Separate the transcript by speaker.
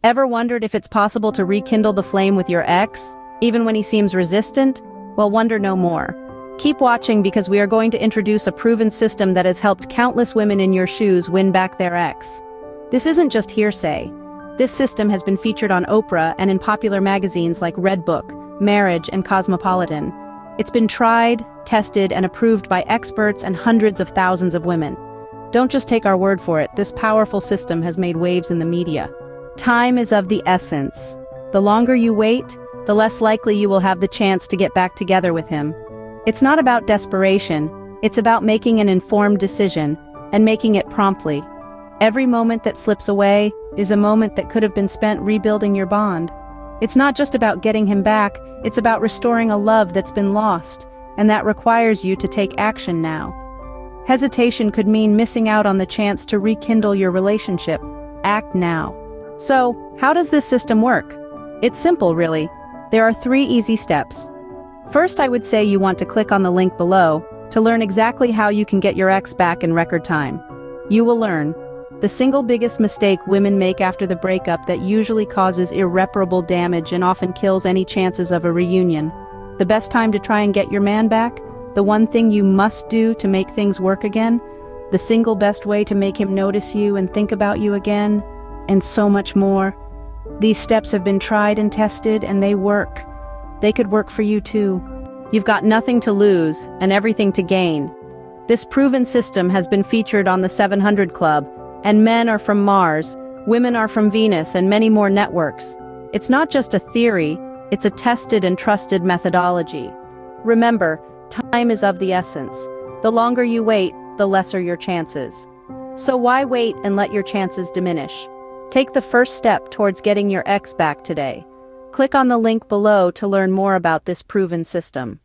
Speaker 1: Ever wondered if it's possible to rekindle the flame with your ex, even when he seems resistant? Well, wonder no more. Keep watching because we are going to introduce a proven system that has helped countless women in your shoes win back their ex. This isn't just hearsay. This system has been featured on Oprah and in popular magazines like Redbook, Marriage, and Cosmopolitan. It's been tried, tested, and approved by experts and hundreds of thousands of women. Don't just take our word for it, this powerful system has made waves in the media. Time is of the essence. The longer you wait, the less likely you will have the chance to get back together with him. It's not about desperation, it's about making an informed decision, and making it promptly. Every moment that slips away is a moment that could have been spent rebuilding your bond. It's not just about getting him back, it's about restoring a love that's been lost, and that requires you to take action now. Hesitation could mean missing out on the chance to rekindle your relationship. Act now. So, how does this system work? It's simple, really. There are 3 easy steps. First, I would say you want to click on the link below to learn exactly how you can get your ex back in record time. You will learn the single biggest mistake women make after the breakup that usually causes irreparable damage and often kills any chances of a reunion. The best time to try and get your man back, the one thing you must do to make things work again, the single best way to make him notice you and think about you again, and so much more. These steps have been tried and tested, and they work. They could work for you too. You've got nothing to lose and everything to gain. This proven system has been featured on the 700 Club, and men are from Mars, women are from Venus, and many more networks. It's not just a theory, it's a tested and trusted methodology. Remember, time is of the essence. The longer you wait, the lesser your chances. So why wait and let your chances diminish? Take the first step towards getting your ex back today. Click on the link below to learn more about this proven system.